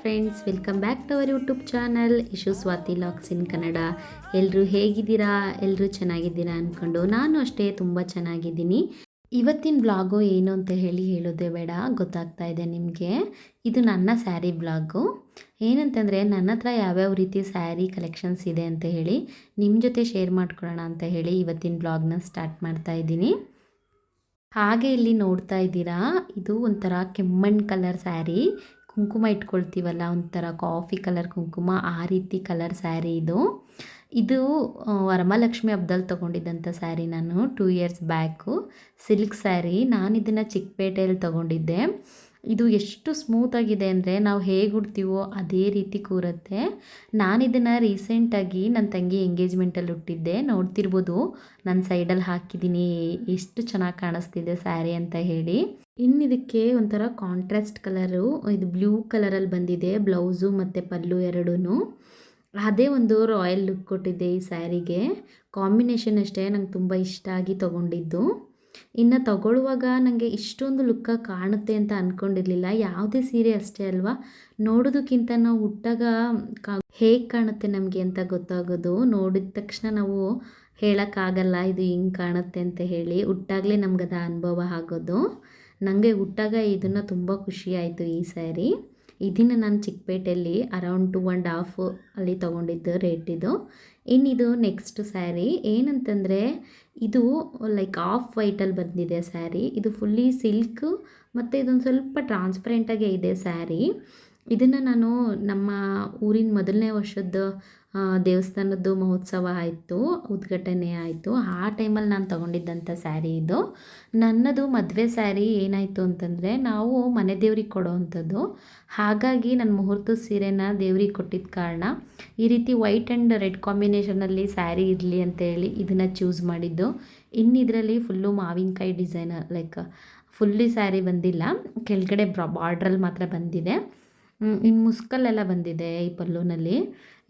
Friends, welcome back to our YouTube channel Ishu Swathi logs in Kannada. ಎಲ್ಲರೂ ಹೇಗಿದ್ದೀರಾ? ಎಲ್ಲರೂ ಚೆನ್ನಾಗಿದ್ದೀರಾ ಅಂದ್ಕೊಂಡು ನಾನು ಅಷ್ಟೇ ತುಂಬ ಚೆನ್ನಾಗಿದ್ದೀನಿ. ಇವತ್ತಿನ ಬ್ಲಾಗು ಏನು ಅಂತ ಹೇಳೋದೇ ಬೇಡ, ಗೊತ್ತಾಗ್ತಾ ಇದೆ ನಿಮಗೆ. ಇದು ನನ್ನ ಸ್ಯಾರಿ ಬ್ಲಾಗು. ಏನಂತಂದರೆ ನನ್ನ ಹತ್ರ ಯಾವ್ಯಾವ ರೀತಿ ಸ್ಯಾರಿ ಕಲೆಕ್ಷನ್ಸ್ ಇದೆ ಅಂತ ಹೇಳಿ ನಿಮ್ಮ ಜೊತೆ ಶೇರ್ ಮಾಡ್ಕೊಳ್ಳೋಣ ಅಂತ ಹೇಳಿ ಇವತ್ತಿನ ಬ್ಲಾಗ್ನ ಸ್ಟಾರ್ಟ್ ಮಾಡ್ತಾ ಇದ್ದೀನಿ. ಹಾಗೆ ಇಲ್ಲಿ ನೋಡ್ತಾ ಇದ್ದೀರಾ, ಇದು ಒಂಥರ ಕೆಮ್ಮಣ್ಣು ಕಲರ್ ಸ್ಯಾರಿ. ಕುಂಕುಮ ಇಟ್ಕೊಳ್ತೀವಲ್ಲ, ಒಂಥರ ಕಾಫಿ ಕಲರ್ ಕುಂಕುಮ, ಆ ರೀತಿ ಕಲರ್ ಸ್ಯಾರಿ ಇದು. ಇದು ವರಮಹಾಲಕ್ಷ್ಮಿ ಹಬ್ಬದಲ್ಲಿ ತೊಗೊಂಡಿದ್ದಂಥ ಸ್ಯಾರಿ ನಾನು 2 ಇಯರ್ಸ್ ಬ್ಯಾಕು. ಸಿಲ್ಕ್ ಸ್ಯಾರಿ. ನಾನು ಇದನ್ನು ಚಿಕ್ಕಪೇಟೆಯಲ್ಲಿ ತೊಗೊಂಡಿದ್ದೆ. ಇದು ಎಷ್ಟು ಸ್ಮೂತಾಗಿದೆ ಅಂದರೆ ನಾವು ಹೇಗೆ ಉಡ್ತೀವೋ ಅದೇ ರೀತಿ ಕೂರುತ್ತೆ. ನಾನಿದನ್ನು ರೀಸೆಂಟಾಗಿ ನನ್ನ ತಂಗಿ ಎಂಗೇಜ್ಮೆಂಟಲ್ಲಿ ಉಟ್ಟಿದ್ದೆ. ನೋಡ್ತಿರ್ಬೋದು, ನನ್ನ ಸೈಡಲ್ಲಿ ಹಾಕಿದ್ದೀನಿ ಎಷ್ಟು ಚೆನ್ನಾಗಿ ಕಾಣಿಸ್ತಿದೆ ಸ್ಯಾರಿ ಅಂತ ಹೇಳಿ. ಇದಕ್ಕೆ ಒಂಥರ ಕಾಂಟ್ರಾಸ್ಟ್ ಕಲರು, ಇದು ಬ್ಲೂ ಕಲರಲ್ಲಿ ಬಂದಿದೆ ಬ್ಲೌಸು ಮತ್ತು ಪಲ್ಲು ಎರಡೂ. ಅದೇ ಒಂದು ರಾಯಲ್ ಲುಕ್ ಕೊಟ್ಟಿದೆ ಈ ಸ್ಯಾರಿಗೆ. ಕಾಂಬಿನೇಷನ್ ಅಷ್ಟೇ ನಂಗೆ ತುಂಬ ಇಷ್ಟ ಆಗಿ ತೊಗೊಂಡಿದ್ದು. ಇನ್ನು ತಗೊಳ್ಳುವಾಗ ನನಗೆ ಇಷ್ಟೊಂದು ಲುಕ್ಕಾಗಿ ಕಾಣುತ್ತೆ ಅಂತ ಅಂದ್ಕೊಂಡಿರಲಿಲ್ಲ. ಯಾವುದೇ ಸೀರೆ ಅಷ್ಟೇ ಅಲ್ವಾ, ನೋಡೋದಕ್ಕಿಂತ ನಾವು ಉಟ್ಟಾಗ ಹೇಗೆ ಕಾಣುತ್ತೆ ನಮಗೆ ಅಂತ ಗೊತ್ತಾಗೋದು. ನೋಡಿದ ತಕ್ಷಣ ನಾವು ಹೇಳೋಕ್ಕಾಗಲ್ಲ ಇದು ಹಿಂಗೆ ಕಾಣುತ್ತೆ ಅಂತ ಹೇಳಿ. ಉಟ್ಟಾಗಲೇ ನಮ್ಗದು ಅನುಭವ ಆಗೋದು. ನನಗೆ ಉಟ್ಟಾಗ ಇದನ್ನು ತುಂಬ ಖುಷಿ ಆಯಿತು ಈ ಸ್ಯಾರಿ. ಇದನ್ನು ನಾನು ಚಿಕ್ಕಪೇಟೆಯಲ್ಲಿ ಅರೌಂಡ್ 2.5 ಅಲ್ಲಿ ತೊಗೊಂಡಿದ್ದು ರೇಟ್ ಇದು. ಇನ್ನಿದು ನೆಕ್ಸ್ಟ್ ಸ್ಯಾರಿ ಏನಂತಂದರೆ, ಇದು ಲೈಕ್ ಆಫ್ ವೈಟಲ್ಲಿ ಬಂದಿದೆ ಸ್ಯಾರಿ. ಇದು ಫುಲ್ಲಿ ಸಿಲ್ಕು ಮತ್ತು ಇದೊಂದು ಸ್ವಲ್ಪ ಟ್ರಾನ್ಸ್ಪರೆಂಟಾಗೇ ಇದೆ ಸ್ಯಾರಿ. ಇದನ್ನು ನಾನು ನಮ್ಮ ಊರಿನ ಮೊದಲನೇ ವರ್ಷದ ದೇವಸ್ಥಾನದ್ದು ಮಹೋತ್ಸವ ಆಯಿತು, ಉದ್ಘಾಟನೆ ಆಯಿತು. ಆ ಟೈಮಲ್ಲಿ ನಾನು ತೊಗೊಂಡಿದ್ದಂಥ ಸ್ಯಾರಿ ಇದು. ನನ್ನದು ಮದುವೆ ಸ್ಯಾರಿ ಏನಾಯಿತು ಅಂತಂದರೆ, ನಾವು ಮನೆ ದೇವ್ರಿಗೆ ಕೊಡೋವಂಥದ್ದು. ಹಾಗಾಗಿ ನನ್ನ ಮುಹೂರ್ತದ ಸೀರೆನ ದೇವ್ರಿಗೆ ಕೊಟ್ಟಿದ್ದ ಕಾರಣ ಈ ರೀತಿ ವೈಟ್ ಆ್ಯಂಡ್ ರೆಡ್ ಕಾಂಬಿನೇಷನಲ್ಲಿ ಸ್ಯಾರಿ ಇರಲಿ ಅಂತೇಳಿ ಇದನ್ನು ಚೂಸ್ ಮಾಡಿದ್ದು. ಇದರಲ್ಲಿ ಫುಲ್ಲು ಮಾವಿನಕಾಯಿ ಡಿಸೈನ್, ಲೈಕ್ ಫುಲ್ಲಿ ಸ್ಯಾರಿ ಬಂದಿಲ್ಲ, ಕೆಳಗಡೆ ಬಾರ್ಡ್ರಲ್ಲಿ ಮಾತ್ರ ಬಂದಿದೆ. ಇನ್ನು ಮುಸ್ಕಲ್ಲೆಲ್ಲ ಬಂದಿದೆ ಈ ಪಲ್ಲುನಲ್ಲಿ.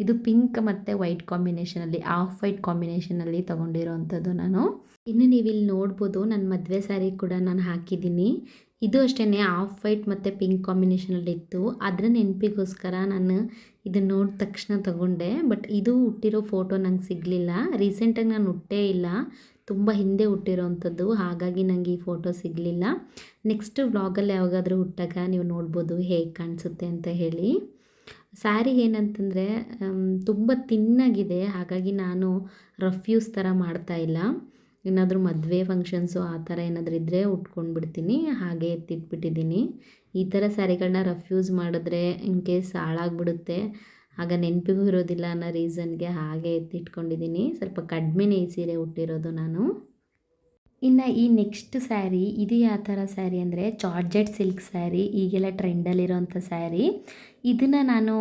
ಇದು ಪಿಂಕ್ ಮತ್ತು ವೈಟ್ ಕಾಂಬಿನೇಷನಲ್ಲಿ, ಆಫ್ ವೈಟ್ ಕಾಂಬಿನೇಷನಲ್ಲಿ ತೊಗೊಂಡಿರೋವಂಥದ್ದು ನಾನು. ಇನ್ನು ನೀವಿಲ್ಲಿ ನೋಡ್ಬೋದು, ನನ್ನ ಮದುವೆ ಸ್ಯಾರಿ ಕೂಡ ನಾನು ಹಾಕಿದ್ದೀನಿ. ಇದು ಅಷ್ಟೇ ಆಫ್ ವೈಟ್ ಮತ್ತು ಪಿಂಕ್ ಕಾಂಬಿನೇಷನಲ್ಲಿತ್ತು. ಅದರ ನೆನಪಿಗೋಸ್ಕರ ನಾನು ಇದನ್ನು ನೋಡಿದ ತಕ್ಷಣ ತೊಗೊಂಡೆ. ಬಟ್ ಇದು ಹುಟ್ಟಿರೋ ಫೋಟೋ ನಂಗೆ ಸಿಗಲಿಲ್ಲ. ರೀಸೆಂಟಾಗಿ ನಾನು ಹುಟ್ಟೇ ಇಲ್ಲ, ತುಂಬ ಹಿಂದೆ ಹುಟ್ಟಿರೋವಂಥದ್ದು. ಹಾಗಾಗಿ ನನಗೆ ಈ ಫೋಟೋ ಸಿಗಲಿಲ್ಲ. ನೆಕ್ಸ್ಟ್ ವ್ಲಾಗಲ್ಲಿ ಯಾವಾಗಾದರೂ ಹುಟ್ಟಾಗ ನೀವು ನೋಡ್ಬೋದು ಹೇಗೆ ಕಾಣಿಸುತ್ತೆ ಅಂತ ಹೇಳಿ. ಸ್ಯಾರಿ ಏನಂತಂದರೆ ತುಂಬ ತಿನ್ನಾಗಿದೆ, ಹಾಗಾಗಿ ನಾನು ರಫ್ ಯೂಸ್ ಥರ ಮಾಡ್ತಾಯಿಲ್ಲ. ಏನಾದರೂ ಮದುವೆ ಫಂಕ್ಷನ್ಸು ಆ ಥರ ಏನಾದರೂ ಇದ್ದರೆ ಉಟ್ಕೊಂಡ್ಬಿಡ್ತೀನಿ, ಹಾಗೆ ಎತ್ತಿಟ್ಬಿಟ್ಟಿದ್ದೀನಿ. ಈ ಥರ ಸ್ಯಾರಿಗಳನ್ನ ರಫ್ ಯೂಸ್ ಮಾಡಿದ್ರೆ ಇನ್ ಕೇಸ್ ಹಾಳಾಗ್ಬಿಡುತ್ತೆ, ಆಗ ನೆನಪಿಗೂ ಇರೋದಿಲ್ಲ ಅನ್ನೋ ರೀಸನ್ಗೆ ಹಾಗೆ ಎತ್ತಿಟ್ಕೊಂಡಿದ್ದೀನಿ. ಸ್ವಲ್ಪ ಕಡಿಮೆನೇ ಈ ಸೀರೆ ಉಟ್ಟಿರೋದು ನಾನು. ಇನ್ನು ಈ ನೆಕ್ಸ್ಟ್ ಸ್ಯಾರಿ, ಇದು ಯಾವ ಥರ ಸ್ಯಾರಿ ಅಂದರೆ ಜಾರ್ಜೆಟ್ ಸಿಲ್ಕ್ ಸ್ಯಾರಿ, ಈಗೆಲ್ಲ ಟ್ರೆಂಡಲ್ಲಿರೋಂಥ ಸ್ಯಾರಿ. ಇದನ್ನು ನಾನು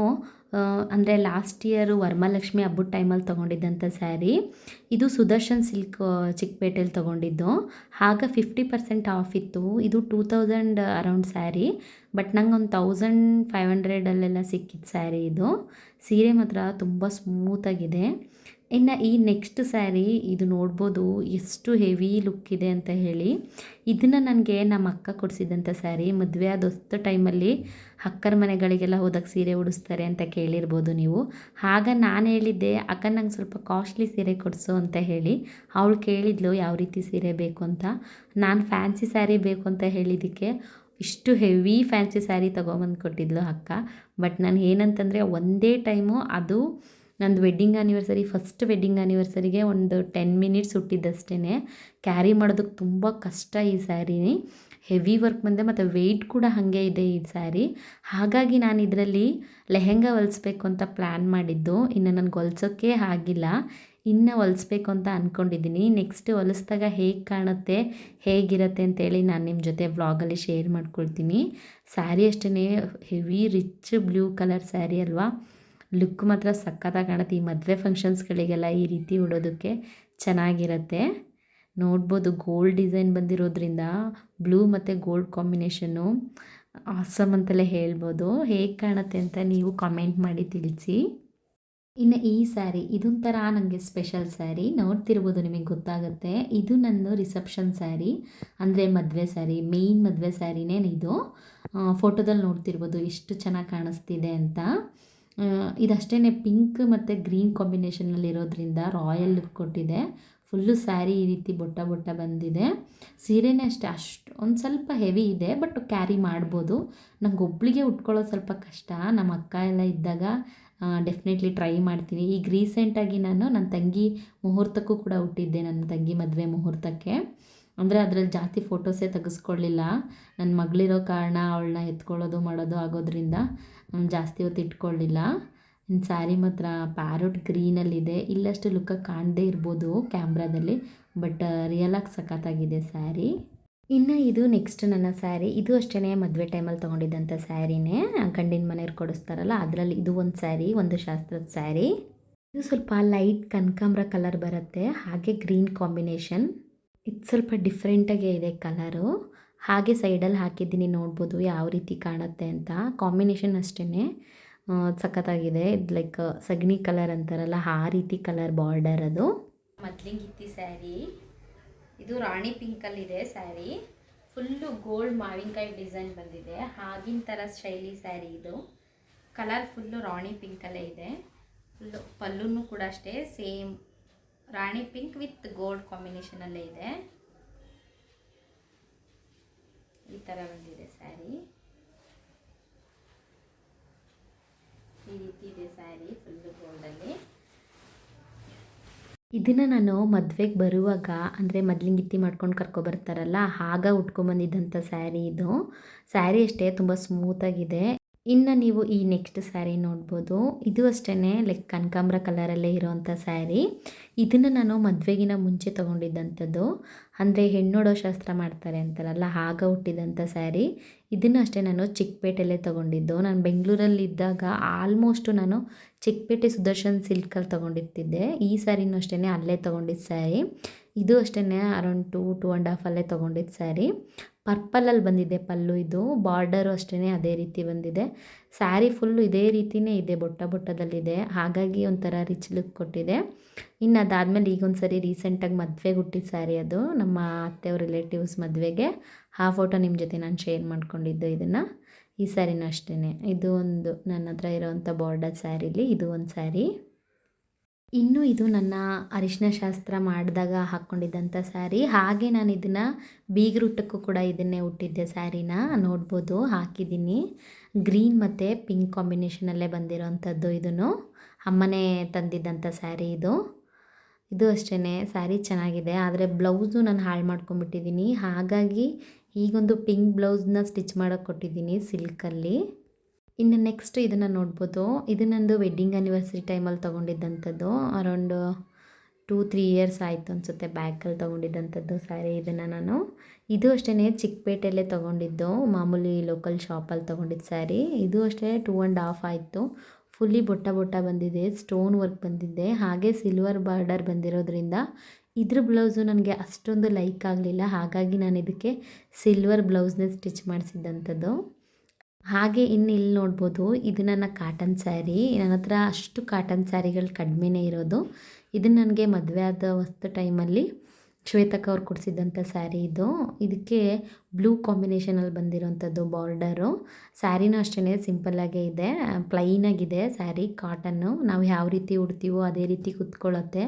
ಅಂದರೆ ಲಾಸ್ಟ್ ಇಯರು ವರಮಹಾಲಕ್ಷ್ಮಿ ಹಬ್ಬದ ಟೈಮಲ್ಲಿ ತೊಗೊಂಡಿದ್ದಂಥ ಸ್ಯಾರಿ. ಇದು ಸುದರ್ಶನ್ ಸಿಲ್ಕ್ ಚಿಕ್ಕಪೇಟೆಯಲ್ಲಿ ತೊಗೊಂಡಿದ್ದು. ಆಗ 50% ಆಫ್ ಇತ್ತು. ಇದು 2000 ಅರೌಂಡ್ ಸ್ಯಾರಿ, ಬಟ್ ನಂಗೆ ಒಂದು 1500 ಸಿಕ್ಕಿದ್ದು ಸ್ಯಾರಿ ಇದು. ಸೀರೆ ಮಾತ್ರ ತುಂಬ ಸ್ಮೂತಾಗಿದೆ. ಇನ್ನು ಈ ನೆಕ್ಸ್ಟ್ ಸ್ಯಾರಿ, ಇದು ನೋಡ್ಬೋದು ಎಷ್ಟು ಹೆವಿ ಲುಕ್ ಇದೆ ಅಂತ ಹೇಳಿ. ಇದನ್ನು ನನಗೆ ನಮ್ಮ ಅಕ್ಕ ಕೊಡಿಸಿದಂಥ ಸ್ಯಾರಿ. ಮದುವೆ ಆದ ಹೊಸ ಟೈಮಲ್ಲಿ ಅಕ್ಕರ ಮನೆಗಳಿಗೆಲ್ಲ ಹೋದಾಗ ಸೀರೆ ಉಡಿಸ್ತಾರೆ ಅಂತ ಕೇಳಿರ್ಬೋದು ನೀವು. ಆಗ ನಾನು ಹೇಳಿದ್ದೆ, ಅಕ್ಕ ನಂಗೆ ಸ್ವಲ್ಪ ಕಾಸ್ಟ್ಲಿ ಸೀರೆ ಕೊಡಿಸು ಅಂತ ಹೇಳಿ. ಅವಳು ಕೇಳಿದ್ಲು ಯಾವ ರೀತಿ ಸೀರೆ ಬೇಕು ಅಂತ. ನಾನು ಫ್ಯಾನ್ಸಿ ಸ್ಯಾರಿ ಬೇಕು ಅಂತ ಹೇಳಿದ್ದಕ್ಕೆ ಇಷ್ಟು ಹೆವಿ ಫ್ಯಾನ್ಸಿ ಸ್ಯಾರಿ ತೊಗೊಂಬಂದು ಕೊಟ್ಟಿದ್ಲು ಅಕ್ಕ. ಬಟ್ ನಾನು ಏನಂತಂದರೆ, ಒಂದೇ ಟೈಮು ಅದು ನಂದು ವೆಡ್ಡಿಂಗ್ ಆ್ಯನಿವರ್ಸರಿ, ಫಸ್ಟ್ ವೆಡ್ಡಿಂಗ್ ಆ್ಯನಿವರ್ಸರಿಗೆ ಒಂದು 10 ಮಿನಿಟ್ಸ್ ಹುಟ್ಟಿದ್ದಷ್ಟೇ. ಕ್ಯಾರಿ ಮಾಡೋದಕ್ಕೆ ತುಂಬ ಕಷ್ಟ ಈ ಸ್ಯಾರಿ. ಹೆವಿ ವರ್ಕ್ ಬಂದೆ ಮತ್ತು ವೆಯ್ಟ್ ಕೂಡ ಹಾಗೆ ಇದೆ ಈ ಸ್ಯಾರಿ. ಹಾಗಾಗಿ ನಾನು ಇದರಲ್ಲಿ ಲೆಹೆಂಗಾ ಹೊಲಿಸ್ಬೇಕು ಅಂತ ಪ್ಲ್ಯಾನ್ ಮಾಡಿದ್ದು. ಇನ್ನು ನನಗೆ ಹೊಲ್ಸೋಕ್ಕೆ ಆಗಿಲ್ಲ, ಇನ್ನು ಹೊಲಿಸ್ಬೇಕು ಅಂತ ಅಂದ್ಕೊಂಡಿದ್ದೀನಿ. ನೆಕ್ಸ್ಟ್ ಹೊಲಿಸ್ದಾಗ ಹೇಗೆ ಕಾಣುತ್ತೆ, ಹೇಗಿರುತ್ತೆ ಅಂತೇಳಿ ನಾನು ನಿಮ್ಮ ಜೊತೆ ವ್ಲಾಗಲ್ಲಿ ಶೇರ್ ಮಾಡ್ಕೊಳ್ತೀನಿ. ಸ್ಯಾರಿ ಅಷ್ಟೇ heavy rich blue colour sari ಅಲ್ವಾ, ಲುಕ್ ಮಾತ್ರ ಸಖತ್ತಾಗಿ ಕಾಣುತ್ತೆ. ಈ ಮದುವೆ ಫಂಕ್ಷನ್ಸ್ಗಳಿಗೆಲ್ಲ ಈ ರೀತಿ ಉಡೋದಕ್ಕೆ ಚೆನ್ನಾಗಿರುತ್ತೆ. ನೋಡ್ಬೋದು ಗೋಲ್ಡ್ ಡಿಸೈನ್ ಬಂದಿರೋದ್ರಿಂದ ಬ್ಲೂ ಮತ್ತು ಗೋಲ್ಡ್ ಕಾಂಬಿನೇಷನ್ನು ಆಸಮ್ ಅಂತಲೇ ಹೇಳ್ಬೋದು. ಹೇಗೆ ಕಾಣುತ್ತೆ ಅಂತ ನೀವು ಕಾಮೆಂಟ್ ಮಾಡಿ ತಿಳಿಸಿ. ಇನ್ನು ಈ ಸ್ಯಾರಿ ಇದೊಂಥರ ನನಗೆ ಸ್ಪೆಷಲ್ ಸ್ಯಾರಿ. ನೋಡ್ತಿರ್ಬೋದು, ನಿಮಗೆ ಗೊತ್ತಾಗುತ್ತೆ. ಇದು ನನ್ನ ರಿಸೆಪ್ಷನ್ ಸ್ಯಾರಿ, ಅಂದರೆ ಮದುವೆ ಸ್ಯಾರಿ, ಮೇಯ್ನ್ ಮದುವೆ ಸ್ಯಾರಿನೇ ಇದು. ಫೋಟೋದಲ್ಲಿ ನೋಡ್ತಿರ್ಬೋದು ಎಷ್ಟು ಚೆನ್ನಾಗಿ ಕಾಣಿಸ್ತಿದೆ ಅಂತ. ಇದಷ್ಟೇ ಪಿಂಕ್ ಮತ್ತು ಗ್ರೀನ್ ಕಾಂಬಿನೇಷನಲ್ಲಿರೋದ್ರಿಂದ ರಾಯಲ್ ಲುಕ್ ಕೊಟ್ಟಿದೆ. ಫುಲ್ಲು ಸ್ಯಾರಿ ಈ ರೀತಿ ಬೊಟ್ಟ ಬೊಟ್ಟ ಬಂದಿದೆ. ಸೀರೆನೇ ಅಷ್ಟೇ ಅಷ್ಟು ಒಂದು ಸ್ವಲ್ಪ ಹೆವಿ ಇದೆ, ಬಟ್ ಕ್ಯಾರಿ ಮಾಡ್ಬೋದು. ನಂಗೆ ಒಬ್ಳಿಗೆ ಉಟ್ಕೊಳ್ಳೋದು ಸ್ವಲ್ಪ ಕಷ್ಟ. ನಮ್ಮ ಅಕ್ಕ ಎಲ್ಲ ಇದ್ದಾಗ ಡೆಫಿನೆಟ್ಲಿ ಟ್ರೈ ಮಾಡ್ತೀನಿ. ಈಗ ರೀಸೆಂಟಾಗಿ ನಾನು ನನ್ನ ತಂಗಿ ಮುಹೂರ್ತಕ್ಕೂ ಕೂಡ ಉಟ್ಟಿದ್ದೆ, ನನ್ನ ತಂಗಿ ಮದುವೆ ಮುಹೂರ್ತಕ್ಕೆ. ಅಂದರೆ ಅದರಲ್ಲಿ ಜಾಸ್ತಿ ಫೋಟೋಸೇ ತೆಗೆಸ್ಕೊಳ್ಳಿಲ್ಲ. ನನ್ನ ಮಗಳಿರೋ ಕಾರಣ ಅವಳನ್ನ ಎತ್ಕೊಳ್ಳೋದು ಮಾಡೋದು ಆಗೋದ್ರಿಂದ ಜಾಸ್ತಿ ಹೊತ್ತು ಇಟ್ಕೊಳ್ಳಿಲ್ಲ. ಇನ್ನು ಸ್ಯಾರಿ ಮಾತ್ರ ಪ್ಯಾರೋಟ್ ಗ್ರೀನಲ್ಲಿದೆ. ಇಲ್ಲಷ್ಟು ಲುಕ್ಕಾಗಿ ಕಾಣದೇ ಇರ್ಬೋದು ಕ್ಯಾಮ್ರಾದಲ್ಲಿ, ಬಟ್ ರಿಯಲಾಗಿ ಸಖತ್ತಾಗಿದೆ ಸ್ಯಾರಿ. ಇನ್ನು ಇದು ನೆಕ್ಸ್ಟ್ ನನ್ನ ಸ್ಯಾರಿ. ಇದು ಅಷ್ಟೇ ಮದುವೆ ಟೈಮಲ್ಲಿ ತೊಗೊಂಡಿದ್ದಂಥ ಸ್ಯಾರಿನೇ, ಗಂಡಿನ ಮನೆಯವ್ರು ಕೊಡಿಸ್ತಾರಲ್ಲ ಅದರಲ್ಲಿ ಇದು ಒಂದು ಸ್ಯಾರಿ, ಒಂದು ಶಾಸ್ತ್ರದ ಸ್ಯಾರಿ. ಇದು ಸ್ವಲ್ಪ ಲೈಟ್ ಕನಕಾಂಬ್ರ ಕಲರ್ ಬರುತ್ತೆ, ಹಾಗೆ ಗ್ರೀನ್ ಕಾಂಬಿನೇಷನ್. ಇದು ಸ್ವಲ್ಪ ಡಿಫ್ರೆಂಟಾಗೇ ಇದೆ ಕಲರು. ಹಾಗೆ ಸೈಡಲ್ಲಿ ಹಾಕಿದ್ದೀನಿ, ನೋಡ್ಬೋದು ಯಾವ ರೀತಿ ಕಾಣುತ್ತೆ ಅಂತ. ಕಾಂಬಿನೇಷನ್ ಅಷ್ಟೇ ಸಖತ್ತಾಗಿದೆ. ಇದು ಲೈಕ್ ಸಗಣಿ ಕಲರ್ ಅಂತಾರಲ್ಲ ಆ ರೀತಿ ಕಲರ್ ಬಾರ್ಡರ್ ಅದು. ಮದ್ಲಿಂಗಿತ್ತಿ ಸ್ಯಾರಿ, ಇದು ರಾಣಿ ಪಿಂಕಲ್ಲಿದೆ ಸ್ಯಾರಿ. ಫುಲ್ಲು ಗೋಲ್ಡ್ ಮಾವಿನಕಾಯಿ ಡಿಸೈನ್ ಬಂದಿದೆ, ಆಗಿನ ಥರ ಶೈಲಿ ಸ್ಯಾರಿ ಇದು. ಕಲರ್ ಫುಲ್ಲು ರಾಣಿ ಪಿಂಕಲ್ಲೇ ಇದೆ. ಫುಲ್ಲು ಪಲ್ಲುನೂ ಕೂಡ ಅಷ್ಟೇ same rani pink with gold ಕಾಂಬಿನೇಷನಲ್ಲೇ ಇದೆ. ಈ ಥರ ಬಂದಿದೆ ಸ್ಯಾರಿ. ಈ ರೀತಿ ಇದೆ ಸ್ಯಾರಿ ಫುಲ್ಲು ಗೋಲ್ಡಲ್ಲಿ. ಇದನ್ನು ನಾನು ಮದುವೆಗೆ ಬರುವಾಗ ಅಂದರೆ ಮದ್ಲಿಂಗಿತ್ತಿ ಮಾಡ್ಕೊಂಡು ಕರ್ಕೊಬರ್ತಾರಲ್ಲ ಆಗ ಉಟ್ಕೊಂಬಂದಿದ್ದಂಥ ಸ್ಯಾರಿ ಇದು. ಸ್ಯಾರಿ ಅಷ್ಟೇ ತುಂಬ ಸ್ಮೂತಾಗಿದೆ. ಇನ್ನು ನೀವು ಈ ನೆಕ್ಸ್ಟ್ ಸ್ಯಾರಿ ನೋಡ್ಬೋದು. ಇದು ಅಷ್ಟೇ ಲೈಕ್ ಕನಕಾಂಬ್ರ ಕಲರಲ್ಲೇ ಇರೋವಂಥ ಸ್ಯಾರಿ. ಇದನ್ನು ನಾನು ಮದುವೆಗಿನ ಮುಂಚೆ ತೊಗೊಂಡಿದ್ದಂಥದ್ದು. ಅಂದರೆ ಹೆಣ್ಣೋಡೋ ಶಾಸ್ತ್ರ ಮಾಡ್ತಾರೆ ಅಂತಾರಲ್ಲ ಆಗ ಹುಟ್ಟಿದಂಥ ಸ್ಯಾರಿ. ಇದನ್ನು ಅಷ್ಟೇ ನಾನು ಚಿಕ್ಕಪೇಟೆಯಲ್ಲೇ ತೊಗೊಂಡಿದ್ದು. ನಾನು ಬೆಂಗಳೂರಲ್ಲಿದ್ದಾಗ ಆಲ್ಮೋಸ್ಟು ನಾನು ಚಿಕ್ಕಪೇಟೆ ಸುದರ್ಶನ್ ಸಿಲ್ಕಲ್ಲಿ ತೊಗೊಂಡಿರ್ತಿದ್ದೆ. ಈ ಸ್ಯಾರಿನೂ ಅಷ್ಟೇ ಅಲ್ಲೇ ತೊಗೊಂಡಿದ್ದು ಸ್ಯಾರಿ. ಇದು ಅಷ್ಟೇ ಅರೌಂಡ್ 2.5 ಅಲ್ಲೇ ತೊಗೊಂಡಿದ್ದು ಸ್ಯಾರಿ. ಪರ್ಪಲಲ್ಲಿ ಬಂದಿದೆ ಪಲ್ಲು. ಇದು ಬಾರ್ಡರು ಅಷ್ಟೇ ಅದೇ ರೀತಿ ಬಂದಿದೆ. ಸ್ಯಾರಿ ಫುಲ್ಲು ಇದೇ ರೀತಿಯೇ ಇದೆ, ಬೊಟ್ಟ ಬೊಟ್ಟದಲ್ಲಿದೆ, ಹಾಗಾಗಿ ಒಂಥರ ರಿಚ್ ಲುಕ್ ಕೊಟ್ಟಿದೆ. ಇನ್ನು ಅದಾದಮೇಲೆ ಈಗೊಂದು ಸರಿ ರೀಸೆಂಟಾಗಿ ಮದುವೆಗೆ ಹುಟ್ಟಿದ ಸ್ಯಾರಿ ಅದು, ನಮ್ಮ ಅತ್ತೆಯವ್ರ ರಿಲೇಟಿವ್ಸ್ ಮದುವೆಗೆ. ಆ ಫೋಟೋ ನಿಮ್ಮ ಜೊತೆ ನಾನು ಶೇರ್ ಮಾಡ್ಕೊಂಡಿದ್ದು ಇದನ್ನು. ಈ ಸ್ಯಾರಿನೂ ಅಷ್ಟೇ, ಇದು ಒಂದು ನನ್ನ ಹತ್ರ ಇರೋವಂಥ ಬಾರ್ಡರ್ ಸ್ಯಾರಿಲಿ ಇದು ಒಂದು ಸ್ಯಾರಿ. ಇನ್ನು ಇದು ನನ್ನ ಅರಿಶಿನ ಶಾಸ್ತ್ರ ಮಾಡಿದಾಗ ಹಾಕ್ಕೊಂಡಿದ್ದಂಥ ಸ್ಯಾರಿ. ಹಾಗೆ ನಾನು ಇದನ್ನು ಬೀಗರೂಟಕ್ಕೂ ಕೂಡ ಇದನ್ನೇ ಉಟ್ಟಿದ್ದೆ ಸ್ಯಾರಿನ, ನೋಡ್ಬೋದು ಹಾಕಿದ್ದೀನಿ. ಗ್ರೀನ್ ಮತ್ತು ಪಿಂಕ್ ಕಾಂಬಿನೇಷನಲ್ಲೇ ಬಂದಿರೋವಂಥದ್ದು. ಇದನ್ನು ಅಮ್ಮನೇ ತಂದಿದ್ದಂಥ ಸ್ಯಾರಿ ಇದು. ಇದು ಅಷ್ಟೇ ಸ್ಯಾರಿ ಚೆನ್ನಾಗಿದೆ, ಆದರೆ ಬ್ಲೌಸು ನಾನು ಹಾಳು ಮಾಡ್ಕೊಂಬಿಟ್ಟಿದ್ದೀನಿ. ಹಾಗಾಗಿ ಈಗೊಂದು ಪಿಂಕ್ ಬ್ಲೌಸ್ನ ಸ್ಟಿಚ್ ಮಾಡೋಕ್ಕೆ ಕೊಟ್ಟಿದ್ದೀನಿ ಸಿಲ್ಕಲ್ಲಿ. ಇನ್ನು ನೆಕ್ಸ್ಟ್ ಇದನ್ನು ನೋಡ್ಬೋದು. ಇದು ನಂದು ವೆಡ್ಡಿಂಗ್ ಆ್ಯನಿವರ್ಸರಿ ಟೈಮಲ್ಲಿ ತೊಗೊಂಡಿದ್ದಂಥದ್ದು. ಅರೌಂಡು 2-3 ಇಯರ್ಸ್ ಆಯಿತು ಅನಿಸುತ್ತೆ ಬ್ಯಾಕಲ್ಲಿ ತೊಗೊಂಡಿದ್ದಂಥದ್ದು ಸ್ಯಾರಿ ಇದನ್ನು ನಾನು. ಇದು ಅಷ್ಟೇ ಚಿಕ್ಕಪೇಟೆಯಲ್ಲೇ ತೊಗೊಂಡಿದ್ದು, ಮಾಮೂಲಿ ಲೋಕಲ್ ಶಾಪಲ್ಲಿ ತೊಗೊಂಡಿದ್ದು ಸ್ಯಾರಿ. ಇದು ಅಷ್ಟೇ 2.5 ಆಯಿತು. ಫುಲ್ಲಿ ಬೊಟ್ಟ ಬೊಟ್ಟ ಬಂದಿದೆ, ಸ್ಟೋನ್ ವರ್ಕ್ ಬಂದಿದೆ, ಹಾಗೆ ಸಿಲ್ವರ್ ಬಾರ್ಡರ್ ಬಂದಿರೋದ್ರಿಂದ ಇದ್ರ ಬ್ಲೌಸು ನನಗೆ ಅಷ್ಟೊಂದು ಲೈಕ್ ಆಗಲಿಲ್ಲ. ಹಾಗಾಗಿ ನಾನು ಇದಕ್ಕೆ ಸಿಲ್ವರ್ ಬ್ಲೌಸ್ನೇ ಸ್ಟಿಚ್ ಮಾಡಿಸಿದ್ದಂಥದ್ದು. ಹಾಗೆ ಇನ್ನು ಇಲ್ಲಿ ನೋಡ್ಬೋದು, ಇದು ನನ್ನ ಕಾಟನ್ ಸ್ಯಾರಿ. ನನ್ನ ಹತ್ರ ಅಷ್ಟು ಕಾಟನ್ ಸ್ಯಾರಿಗಳು ಕಡಿಮೆನೇ ಇರೋದು. ಇದು ನನಗೆ ಮದುವೆ ಆದ ಹೊಸ್ತು ಟೈಮಲ್ಲಿ ಶ್ವೇತಕ್ಕ ಅವ್ರು ಕೊಡಿಸಿದ್ದಂಥ ಸ್ಯಾರಿ ಇದು. ಇದಕ್ಕೆ ಬ್ಲೂ ಕಾಂಬಿನೇಷನಲ್ಲಿ ಬಂದಿರೋವಂಥದ್ದು ಬಾರ್ಡರು. ಸ್ಯಾರಿನೂ ಅಷ್ಟೇ ಸಿಂಪಲ್ಲಾಗೇ ಇದೆ, ಪ್ಲೈನಾಗಿದೆ ಸ್ಯಾರಿ, ಕಾಟನ್ನು. ನಾವು ಯಾವ ರೀತಿ ಉಡ್ತೀವೋ ಅದೇ ರೀತಿ ಕುತ್ಕೊಳ್ಳುತ್ತೆ.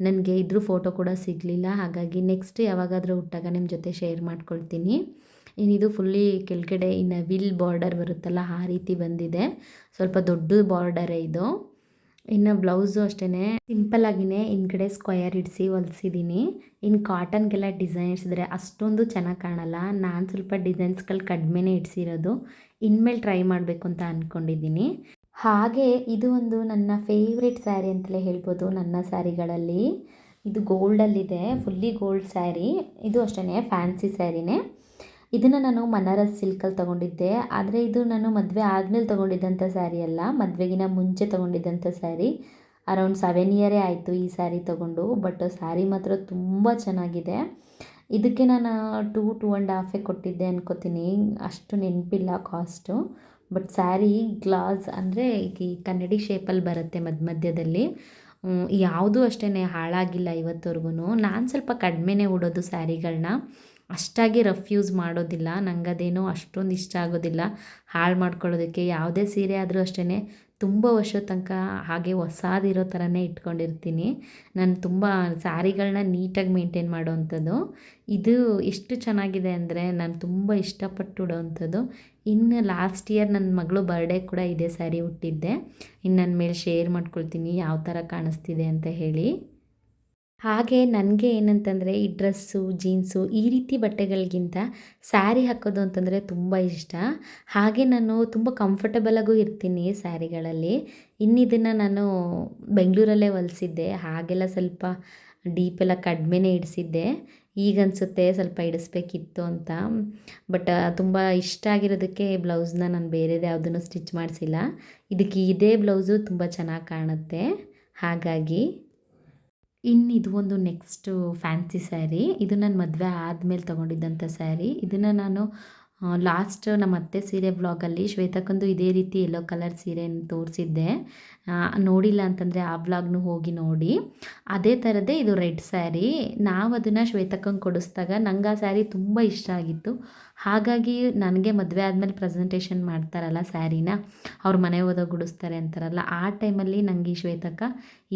ನನಗೆ ಇದ್ರ ಫೋಟೋ ಕೂಡ ಸಿಗಲಿಲ್ಲ, ಹಾಗಾಗಿ ನೆಕ್ಸ್ಟ್ ಯಾವಾಗಾದರೂ ಉಟ್ಟಾಗ ನಿಮ್ಮ ಜೊತೆ ಶೇರ್ ಮಾಡ್ಕೊಳ್ತೀನಿ. ಇನ್ನಿದು ಫುಲ್ಲಿ ಕೆಳಗಡೆ ಇನ್ನು ವಿಲ್ ಬಾರ್ಡರ್ ಬರುತ್ತಲ್ಲ ಆ ರೀತಿ ಬಂದಿದೆ, ಸ್ವಲ್ಪ ದೊಡ್ಡ ಬಾರ್ಡರೇ ಇದು. ಇನ್ನು ಬ್ಲೌಸು ಅಷ್ಟೇ ಸಿಂಪಲ್ಲಾಗಿಯೇ ಹಿಂದ್ಗಡೆ ಸ್ಕ್ವಯರ್ ಇಡಿಸಿ ಹೊಲಿಸಿದ್ದೀನಿ. ಇನ್ನು ಕಾಟನ್ಗೆಲ್ಲ ಡಿಸೈನ್ಸ್ ಇದ್ದರೆ ಅಷ್ಟೊಂದು ಚೆನ್ನಾಗಿ ಕಾಣಲ್ಲ. ನಾನು ಸ್ವಲ್ಪ ಡಿಸೈನ್ಸ್ಗಳು ಕಡಿಮೆನೇ ಇಡಿಸಿರೋದು, ಇನ್ಮೇಲೆ ಟ್ರೈ ಮಾಡಬೇಕು ಅಂತ ಅಂದ್ಕೊಂಡಿದ್ದೀನಿ. ಹಾಗೆ ಇದು ಒಂದು ನನ್ನ ಫೇವ್ರೆಟ್ ಸ್ಯಾರಿ ಅಂತಲೇ ಹೇಳ್ಬೋದು ನನ್ನ ಸ್ಯಾರಿಗಳಲ್ಲಿ. ಇದು ಗೋಲ್ಡಲ್ಲಿದೆ, ಫುಲ್ಲಿ ಗೋಲ್ಡ್ ಸ್ಯಾರಿ. ಇದು ಅಷ್ಟೇ ಫ್ಯಾನ್ಸಿ ಸ್ಯಾರಿನೇ. ಇದನ್ನು ನಾನು ಬನಾರಸ್ ಸಿಲ್ಕಲ್ಲಿ ತೊಗೊಂಡಿದ್ದೆ, ಆದರೆ ಇದು ನಾನು ಮದುವೆ ಆದಮೇಲೆ ತೊಗೊಂಡಿದ್ದಂಥ ಸ್ಯಾರಿ ಅಲ್ಲ, ಮದುವೆಗಿನ ಮುಂಚೆ ತೊಗೊಂಡಿದ್ದಂಥ ಸ್ಯಾರಿ. ಅರೌಂಡ್ 7 ಇಯರೇ ಆಯಿತು ಈ ಸ್ಯಾರಿ ತೊಗೊಂಡು. ಬಟ್ ಸ್ಯಾರಿ ಮಾತ್ರ ತುಂಬ ಚೆನ್ನಾಗಿದೆ. ಇದಕ್ಕೆ ನಾನು 2.5 ಕೊಟ್ಟಿದ್ದೆ ಅನ್ಕೋತೀನಿ, ಅಷ್ಟು ನೆನಪಿಲ್ಲ ಕಾಸ್ಟು. ಬಟ್ ಸ್ಯಾರಿ ಗ್ಲಾಸ್ ಅಂದರೆ ಈ ಕನ್ನಡಿ ಶೇಪಲ್ಲಿ ಬರುತ್ತೆ ಮಧ್ಯದಲ್ಲಿ. ಯಾವುದೂ ಅಷ್ಟೇ ಹಾಳಾಗಿಲ್ಲ ಇವತ್ತವರೆಗೂ. ನಾನು ಸ್ವಲ್ಪ ಕಡಿಮೆನೇ ಉಡೋದು ಸ್ಯಾರಿಗಳನ್ನ. ಅಷ್ಟಾಗಿ ರಫ್ ಯೂಸ್ ಮಾಡೋದಿಲ್ಲ. ನಂಗದೇನೋ ಅಷ್ಟೊಂದು ಇಷ್ಟ ಆಗೋದಿಲ್ಲ ಹಾಳು ಮಾಡ್ಕೊಳ್ಳೋದಕ್ಕೆ. ಯಾವುದೇ ಸೀರೆ ಆದರೂ ಅಷ್ಟೇ ತುಂಬ ವರ್ಷದ ತನಕ ಹಾಗೆ ಹೊಸಾದಿರೋ ಥರನೇ ಇಟ್ಕೊಂಡಿರ್ತೀನಿ. ನಾನು ತುಂಬ ಸ್ಯಾರಿಗಳನ್ನ ನೀಟಾಗಿ ಮೇಂಟೈನ್ ಮಾಡೋವಂಥದ್ದು. ಇದು ಎಷ್ಟು ಚೆನ್ನಾಗಿದೆ ಅಂದರೆ ನಾನು ತುಂಬ ಇಷ್ಟಪಟ್ಟು ಉಡೋವಂಥದ್ದು. ಇನ್ನು ಲಾಸ್ಟ್ ಇಯರ್ ನನ್ನ ಮಗಳು ಬರ್ಡೇ ಕೂಡ ಇದೇ ಸ್ಯಾರಿ ಉಟ್ಟಿದ್ದೆ. ಇನ್ನು ನನ್ನ ಮೇಲೆ ಶೇರ್ ಮಾಡ್ಕೊಳ್ತೀನಿ ಯಾವ ಥರ ಕಾಣಿಸ್ತಿದೆ ಅಂತ ಹೇಳಿ. ಹಾಗೆ ನನಗೆ ಏನಂತಂದರೆ ಈ ಡ್ರೆಸ್ಸು, ಜೀನ್ಸು ಈ ರೀತಿ ಬಟ್ಟೆಗಳಿಗಿಂತ ಸ್ಯಾರಿ ಹಾಕೋದು ಅಂತಂದರೆ ತುಂಬ ಇಷ್ಟ. ಹಾಗೆ ನಾನು ತುಂಬ ಕಂಫರ್ಟಬಲಾಗೂ ಇರ್ತೀನಿ ಸ್ಯಾರಿಗಳಲ್ಲಿ. ಇನ್ನಿದನ್ನು ನಾನು ಬೆಂಗಳೂರಲ್ಲೇ ಹೊಲ್ಸಿದ್ದೆ. ಹಾಗೆಲ್ಲ ಸ್ವಲ್ಪ ಡೀಪೆಲ್ಲ ಕಡಿಮೆನೇ ಇಡಿಸಿದ್ದೆ. ಈಗ ಅನಿಸುತ್ತೆ ಸ್ವಲ್ಪ ಇಡಿಸ್ಬೇಕಿತ್ತು ಅಂತ. ಬಟ್ ತುಂಬ ಇಷ್ಟ ಆಗಿರೋದಕ್ಕೆ ಬ್ಲೌಸ್ನ ನಾನು ಬೇರೆದು ಯಾವುದನ್ನು ಸ್ಟಿಚ್ ಮಾಡಿಸಿಲ್ಲ. ಇದಕ್ಕೆ ಇದೇ ಬ್ಲೌಸು ತುಂಬ ಚೆನ್ನಾಗಿ ಕಾಣುತ್ತೆ ಹಾಗಾಗಿ. ಇನ್ನು ಇದು ಒಂದು ನೆಕ್ಸ್ಟು ಫ್ಯಾನ್ಸಿ ಸ್ಯಾರಿ. ಇದು ನಾನು ಮದುವೆ ಆದಮೇಲೆ ತೊಗೊಂಡಿದ್ದಂಥ ಸ್ಯಾರಿ. ಇದನ್ನು ನಾನು ಲಾಸ್ಟ್ ನಮ್ಮ ಅತ್ತೆ ಸೀರೆ ವ್ಲಾಗಲ್ಲಿ ಶ್ವೇತಕ್ಕಂದು ಇದೇ ರೀತಿ ಯೆಲ್ಲೋ ಕಲರ್ ಸೀರೆನ ತೋರಿಸಿದ್ದೆ. ನೋಡಿಲ್ಲ ಅಂತಂದರೆ ಆ ವ್ಲಾಗ್ನು ಹೋಗಿ ನೋಡಿ. ಅದೇ ಥರದ್ದೇ ಇದು ರೆಡ್ ಸ್ಯಾರಿ. ನಾವು ಅದನ್ನು ಶ್ವೇತಕ್ಕಂಗೆ ಕೊಡಿಸ್ದಾಗ ನಂಗೆ ಆ ಸ್ಯಾರಿ ತುಂಬ ಇಷ್ಟ ಆಗಿತ್ತು. ಹಾಗಾಗಿ ನನಗೆ ಮದುವೆ ಆದಮೇಲೆ ಪ್ರೆಸೆಂಟೇಷನ್ ಮಾಡ್ತಾರಲ್ಲ ಸ್ಯಾರಿನ, ಅವ್ರ ಮನೆ ಹೋದಾಗ ಉಡಿಸ್ತಾರೆ ಅಂತಾರಲ್ಲ, ಆ ಟೈಮಲ್ಲಿ ನನಗೆ ಈ ಶ್ವೇತಕ್ಕ